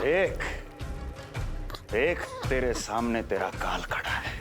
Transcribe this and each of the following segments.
देख देख, तेरे सामने तेरा काल खड़ा है।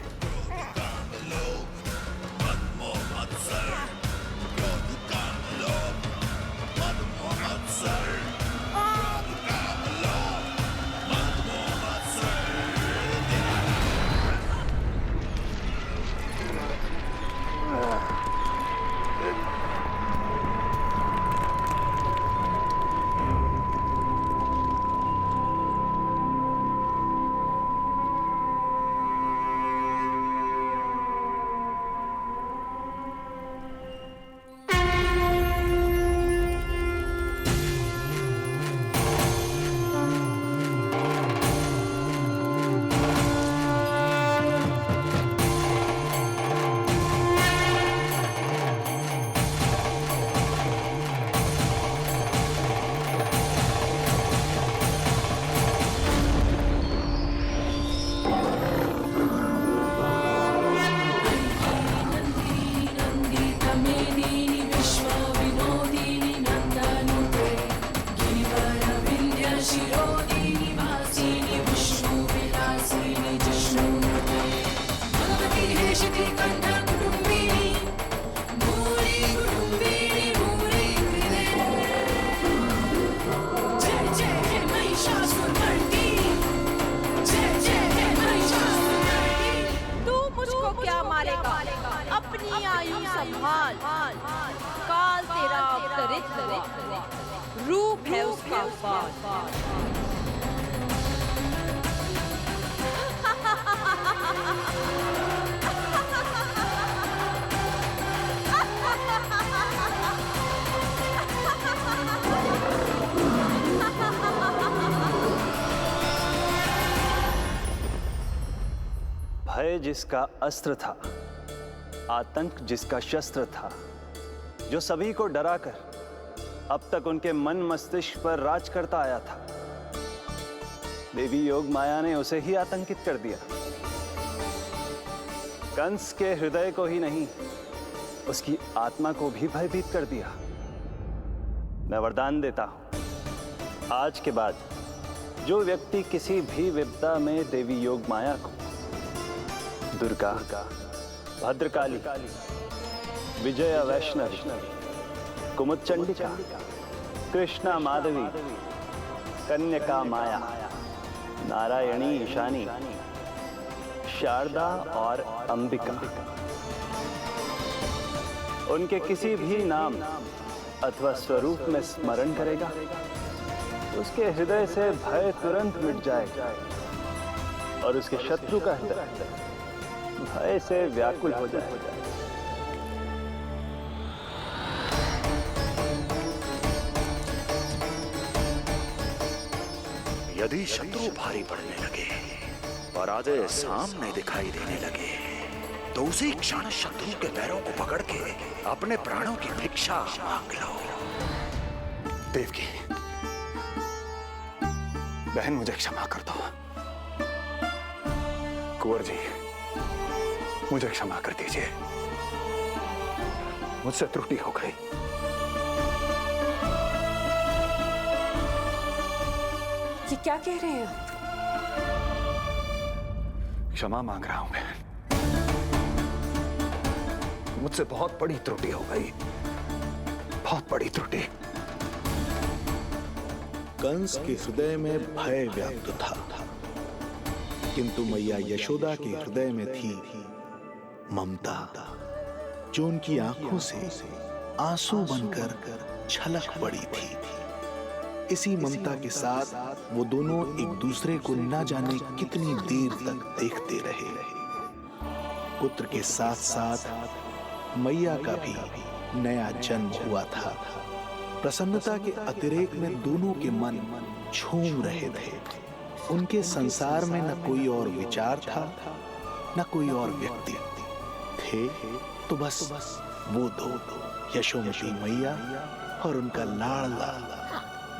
अपनी आयु संभाल, काल तेरा अवतरित रूप है उसका बाल। भय जिसका अस्त्र था, आतंक जिसका शस्त्र था, जो सभी को डराकर अब तक उनके मन मस्तिष्क पर राज करता आया था, देवी योग माया ने उसे ही आतंकित कर दिया। कंस के हृदय को ही नहीं, उसकी आत्मा को भी भयभीत कर दिया। मैं वरदान देता हूं, आज के बाद जो व्यक्ति किसी भी विपदा में देवी योग माया को, दुर्गा, भद्रकाली, विजया वैष्णवी, कुमुदचंडिका, कृष्णा माधवी, कन्यका माया, नारायणी ईशानी, शारदा और अंबिका, उनके किसी भी नाम अथवा स्वरूप में स्मरण करेगा, उसके हृदय से भय तुरंत मिट जाएगा और उसके शत्रु का हृदय भय से व्याकुल हो जाएगा। यदि शत्रु भारी पड़ने लगे, पराजय सामने दिखाई देने लगे, तो उसी क्षण शत्रु के पैरों को पकड़ के अपने प्राणों की भिक्षा मांग लो। देवकी, बहन मुझे क्षमा कर दो। कुंवर जी, मुझे क्षमा कर दीजिए, मुझसे त्रुटि हो गई। ये क्या कह रहे हैं आप? क्षमा मांग रहा हूं बहन, मुझसे बहुत बड़ी त्रुटि हो गई, बहुत बड़ी त्रुटि। कंस के हृदय में भय व्याप्त था, किंतु मैया यशोदा के हृदय में थी ममता, जो उनकी आंखों से आंसू बनकर छलक पड़ी थी। इसी ममता के साथ वो दोनों एक दूसरे को न जाने कितनी देर तक देखते रहे। पुत्र के साथ साथ मैया का भी नया जन्म हुआ था। प्रसन्नता के अतिरेक में दोनों के मन झूम रहे थे। उनके संसार में न कोई और विचार था, न कोई और व्यक्ति थे, तो बस वो दो, यशोमती मैया और उनका लाडला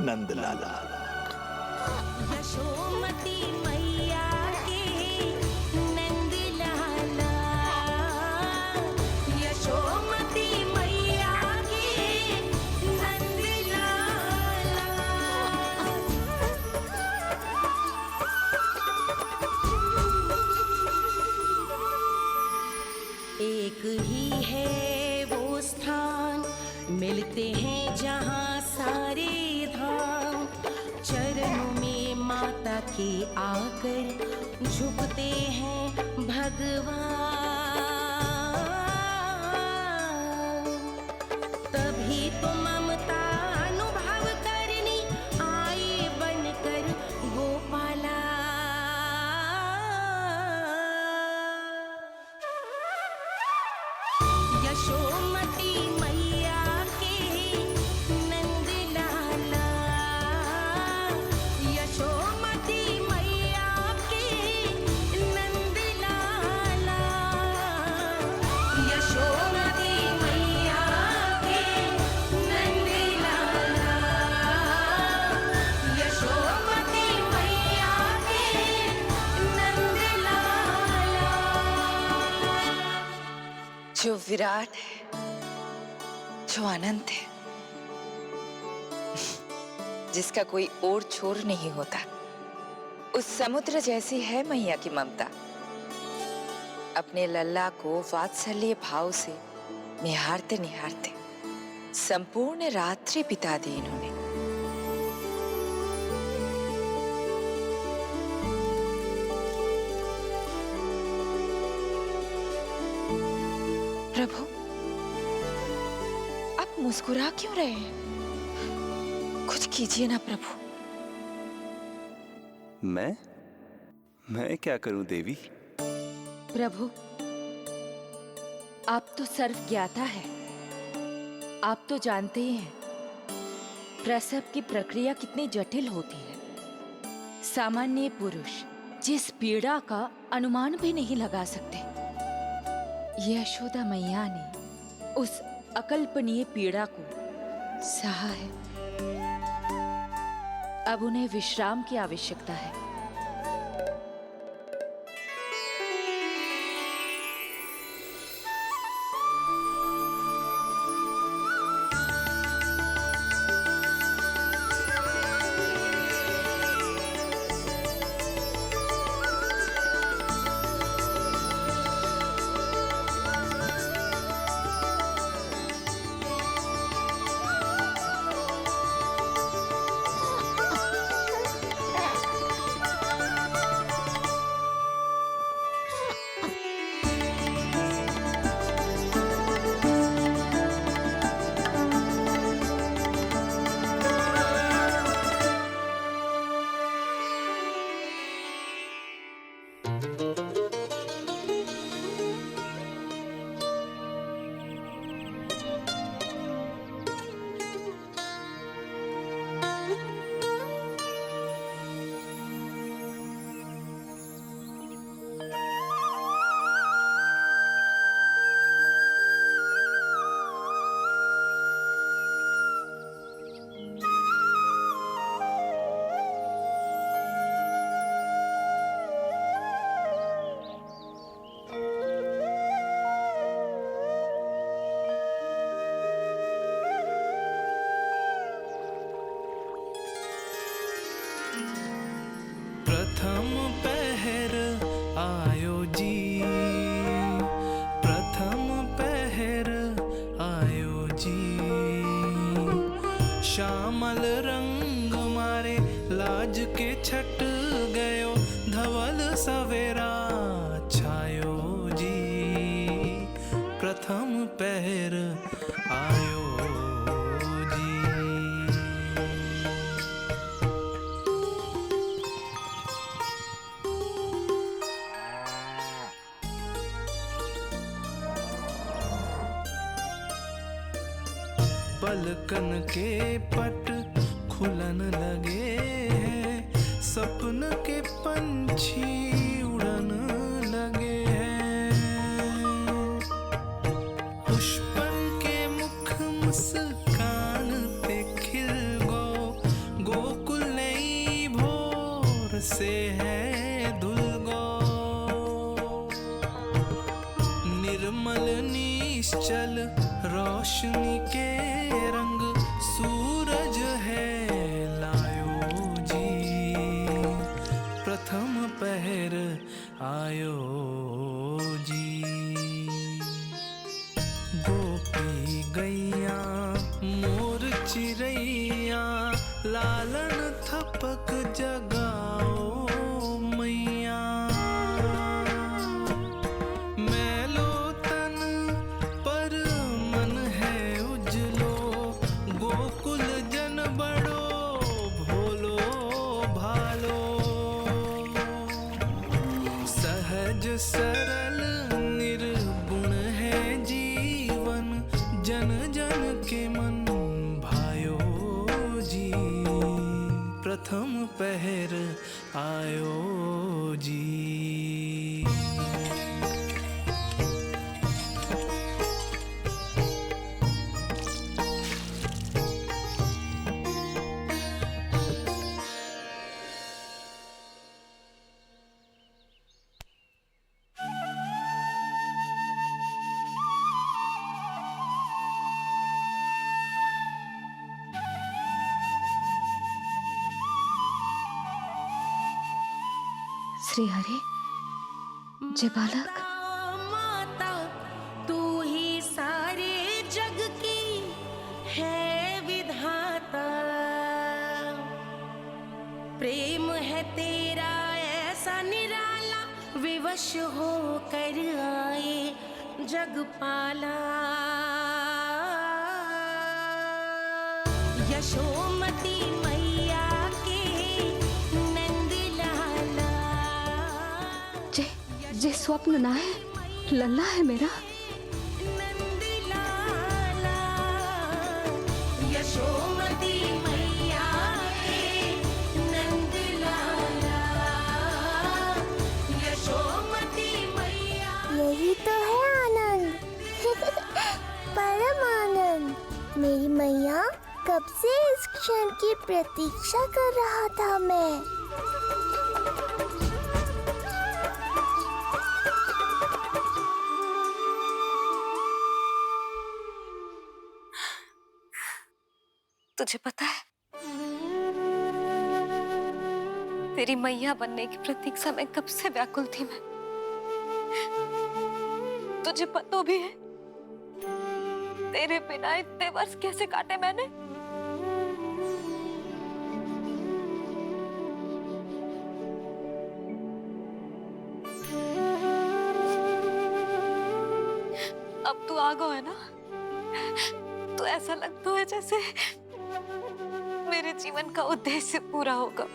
नंद लाला। यशोमती मैया के नंद लाला, यशोमती मैया के नंद लाला। के आकर झुकते हैं भगवान। तभी तो ममता अनुभव करनी आए बनकर गोपाला। यशोमती मैया के नंद लाला, यशोमती मैया के नंद लाला, यशोमती मैया के नंद लाला, यशोमती मैया के नंद लाला। जो विराट है, जो अनंत है, जिसका कोई और छोर नहीं होता, उस समुद्र जैसी है मैया की ममता। अपने लल्ला को वात्सल्य भाव से निहारते निहारते संपूर्ण रात्रि बिता दी इन्होंने। प्रभु, आप मुस्कुरा क्यों रहे हैं? कुछ कीजिए ना प्रभु। मैं क्या करूं देवी? प्रभु, आप तो सर्वज्ञाता है। आप तो जानते ही हैं प्रसव की प्रक्रिया कितनी जटिल होती है। सामान्य पुरुष जिस पीड़ा का अनुमान भी नहीं लगा सकते, यशोदा मैया ने उस अकल्पनीय पीड़ा को सहा है। अब उन्हें विश्राम की आवश्यकता है। प्रथम पहर आयो जी, प्रथम पहर आयो जी। श्यामल रंग मारे लाज के छट गयो, धवल सवेरा छायो जी। प्रथम पहर आयो जी। पलकन के पट खुलन लगे हैं, सपन के पंछी उड़न लगे हैं। पुष्पन के मुख मुस्कान पे खिल गो, गोकुल नई भोर से है धुल गो। निर्मल निश्चल रोशनी के रंग सूरज है लायो जी। प्रथम पहर आयो जी। गोपी गैया मोर चिड़ैया, लालन थपक जगाओ पहर आयो जी। श्री हरि, जय बालक। माता तू ही सारे जग की है विधाता, प्रेम है तेरा ऐसा निराला, विवश हो कर आए जगपाला। यशोमती मैया के नंद लाला, जे स्वप्न ना है, लल्ला है मेरा। नंद लाला, यशोमती मैया के नंद लाला, यशोमती मैया। यही तो है आनंद, परम आनंद। मेरी मैया, कब से इस क्षण की प्रतीक्षा कर रहा था मैं। तुझे पता है, तेरी मैया बनने की प्रतीक्षा में कब से व्याकुल थी मैं। तुझे पता भी है, तेरे बिना इतने वर्ष कैसे काटे मैंने। अब तू आ गो है ना, तो ऐसा लगता है जैसे मेरे जीवन का उद्देश्य पूरा होगा।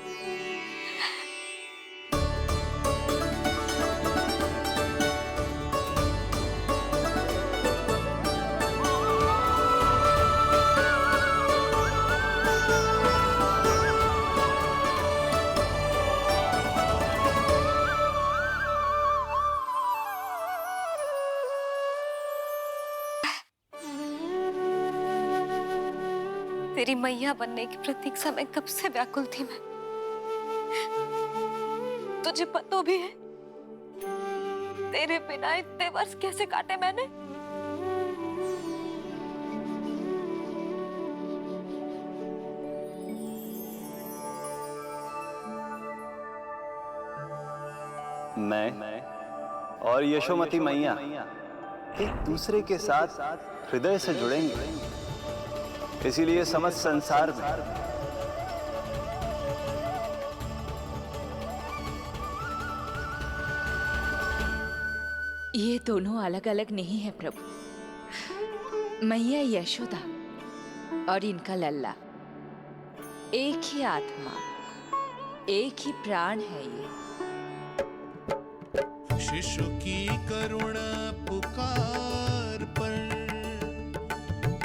तेरी मैया बनने की प्रतीक्षा में कब से व्याकुल थी मैं। तुझे पता भी है, तेरे बिना इतने वर्ष कैसे काटे मैंने। मैं और यशोमती मैया एक दूसरे के साथ हृदय से जुड़ेंगे, इसीलिए समस्त संसार में ये दोनों अलग अलग नहीं है प्रभु। मैया यशोदा और इनका लल्ला एक ही आत्मा, एक ही प्राण है ये। शिशु की करुण पुकार पर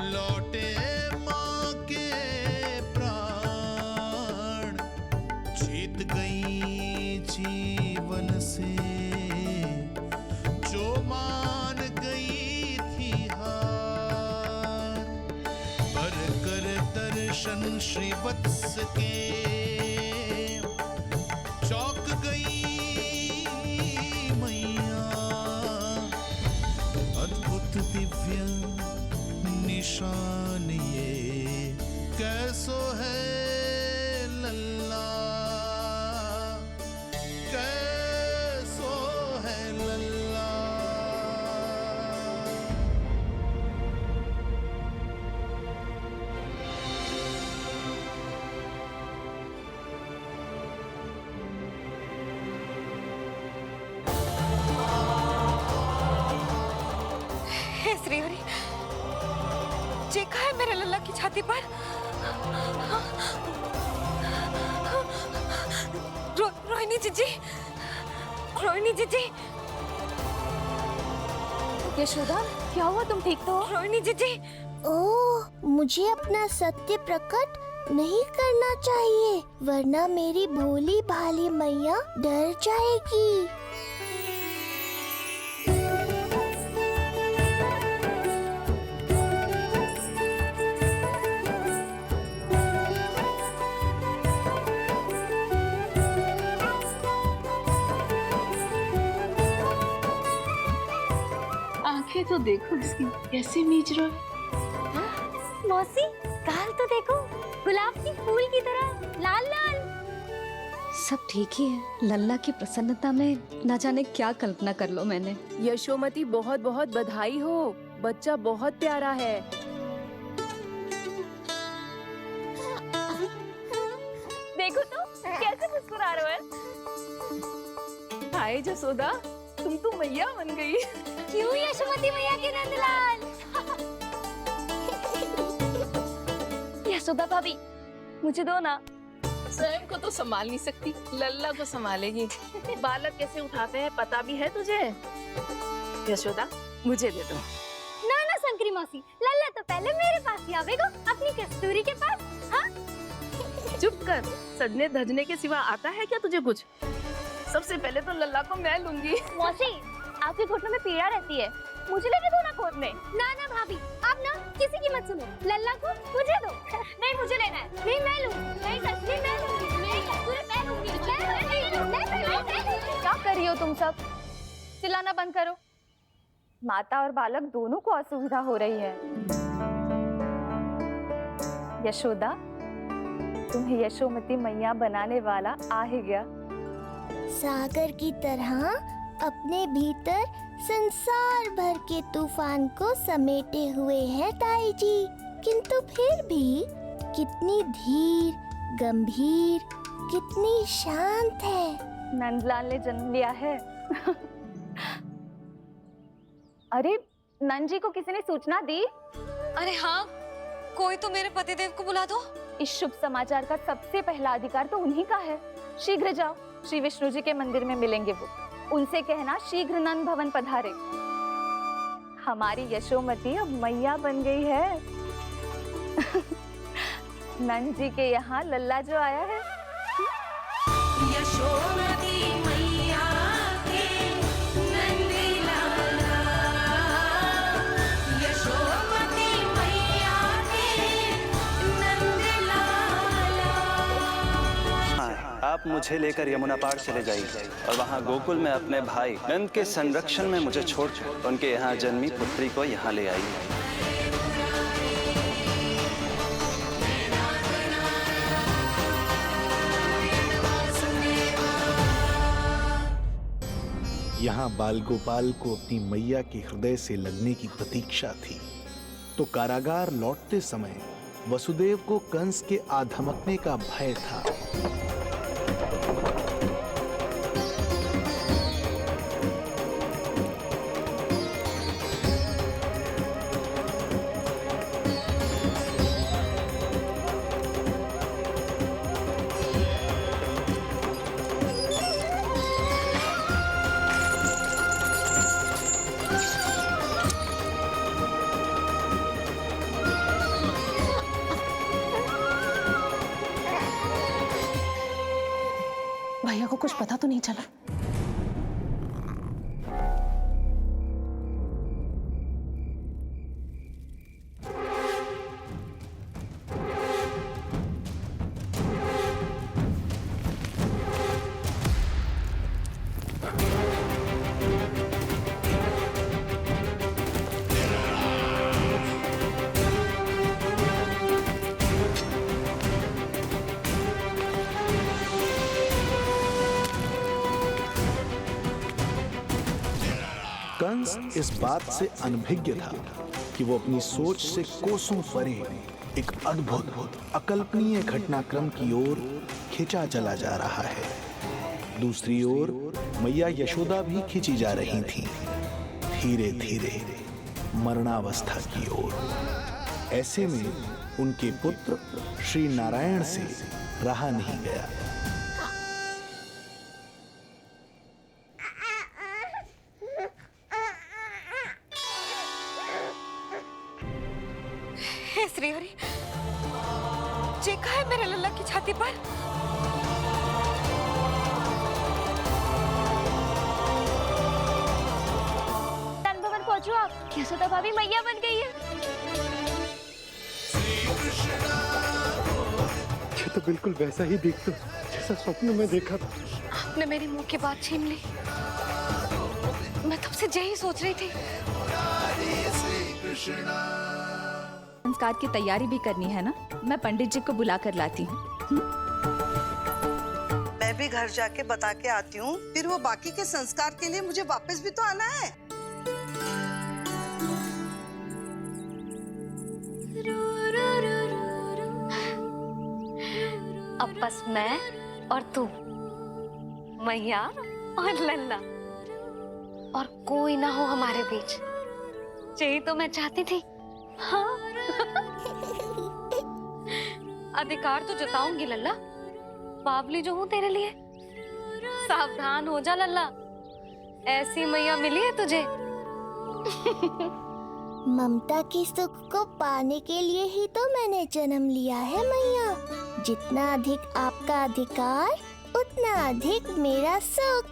लौटे माँ के प्राण, जीत गई जीवन से जो मान गई थी हार। पर कर दर्शन श्री वत्स के चौक गई मैया, अद्भुत दिव्य निशान ये कैसो है लल्ला, कैसो है लल्ला। हे श्रीहरि, चेखा है मेरे लल्ला की छाती पर। रोहिणी जीजी, रोहिणी जीजी। यशोदा, क्या हुआ? तुम ठीक तो हो? रोहिणी जीजी। ओह, मुझे अपना सत्य प्रकट नहीं करना चाहिए, वरना मेरी भोली भाली मैया डर जाएगी। आंखें तो देखो इसकी कैसे मीच रहा है। मौसी, गाल तो देखो, गुलाब की फूल की तरह लाल लाल। सब ठीक ही है। लल्ला की प्रसन्नता में ना जाने क्या कल्पना कर लो मैंने। यशोमती बहुत बहुत बधाई हो, बच्चा बहुत प्यारा है। देखो तो कैसे मुस्कुरा रहा है। हाय जसोदा, तुम तो मैया बन गई। क्यों यशोमती मैया के नंदलाल। यशोदा भाभी, मुझे दो ना। स्वयं को तो संभाल नहीं सकती, लल्ला को संभालेगी। बालक कैसे उठाते हैं पता भी है तुझे? यशोदा, मुझे दे दो। ना ना शंकरी मौसी, लल्ला तो पहले मेरे पास ही आवेगा, अपनी कस्तूरी के पास। हाँ? चुप कर, सजने धजने के सिवा आता है क्या तुझे कुछ? सबसे पहले तो लल्ला को मैं लूंगी। मौसी, आपके घुटनों में पीड़ा रहती है, मुझे लेने दो ना गोद में। ना ना भाभी, आप ना किसी की मत सुनो, लल्ला को मुझे दो। नहीं मुझे लेना है। नहीं मैं लूंगी। नहीं कस्तूरी मैं लूंगी। नहीं कस्तूरी मैं लूंगी। क्या कर रही हो तुम सब? चिल्लाना बंद करो। माता और बालक दोनों को असुविधा हो रही है। यशोदा, तुम्हें यशोमती मैया बनाने वाला आ ही गया। सागर की तरह अपने भीतर संसार भर के तूफान को समेटे हुए है ताई जी, किंतु फिर भी कितनी धीर, गंभीर, कितनी शांत है। नंदलाल ने जन्म लिया है। अरे नंद जी को किसी ने सूचना दी? अरे हाँ, कोई तो मेरे पतिदेव को बुला दो। इस शुभ समाचार का सबसे पहला अधिकार तो उन्हीं का है। शीघ्र जाओ, श्री विष्णु जी के मंदिर में मिलेंगे वो। उनसे कहना शीघ्र नंद भवन पधारे। हमारी यशोमती अब मैया बन गई है। नंद जी के यहाँ लल्ला जो आया है। यशोमती मैया के नंदलाला, यशोमती मैया के नंदलाला। आप मुझे लेकर यमुना पार चले जाइए और वहाँ गोकुल में अपने भाई नंद के संरक्षण में मुझे छोड़ उनके यहाँ जन्मी पुत्री को यहाँ ले आइए। यहाँ बाल गोपाल को अपनी मैया के हृदय से लगने की प्रतीक्षा थी, तो कारागार लौटते समय वसुदेव को कंस के आधमकने का भय था। भैया को कुछ पता तो नहीं चला? कंस इस बात से अनभिज्ञ था कि वो अपनी सोच से कोसों परे एक अद्भुत अकल्पनीय घटनाक्रम की ओर खिंचा चला जा रहा है। दूसरी ओर मैया यशोदा भी खिंची जा रही थी, धीरे धीरे मरणावस्था की ओर। ऐसे में उनके पुत्र श्री नारायण से रहा नहीं गया। हे श्रीहरि, जे कहे है मेरे लल्ला की छाती पर। नंद भवन पहुंचो आप। यशोदा भाभी मैया बन गई है। ये तो बिल्कुल वैसा ही दिखता जैसा स्वप्न में देखा था। आपने मेरी मुंह की बात छीन ली। मैं तब से यही सोच रही थी। संस्कार की तैयारी भी करनी है ना, मैं पंडित जी को बुला कर लाती हूँ। मैं भी घर जाके बता के आती हूँ, फिर वो बाकी के संस्कार के लिए मुझे वापस भी तो आना है। अब बस मैं और तू, मैया और लल्ला, और कोई ना हो हमारे बीच। यही तो मैं चाहती थी। हाँ। अधिकार तो जताऊंगी लल्ला, बावली जो हूँ तेरे लिए। सावधान हो जा लल्ला, ऐसी मैया मिली है तुझे। ममता की सुख को पाने के लिए ही तो मैंने जन्म लिया है मैया। जितना अधिक आपका अधिकार, उतना अधिक मेरा सुख।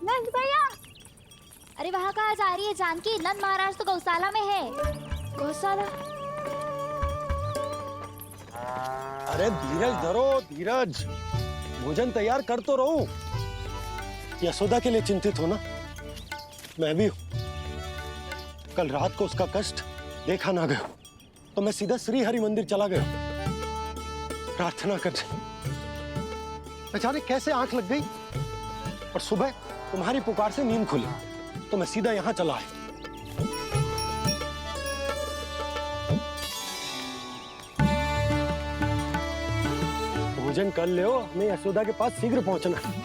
नंद भैया, अरे वहाँ कहाँ जा रही है जानकी? नंद महाराज तो गौशाला में है। गौशाला? अरे धीरज धरो, धीरज। भोजन तैयार कर तो रहो। यशोदा के लिए चिंतित हो ना? मैं भी हूँ। कल रात को उसका कष्ट देखा ना गया, तो मैं सीधा श्री हरि मंदिर चला गया प्रार्थना करने। अचानक कैसे आंख लग गई और सुबह तुम्हारी पुकार से नींद खुली, तो मैं सीधा यहाँ चला आया। भोजन कर लो, हमें यशोदा के पास शीघ्र पहुंचना है।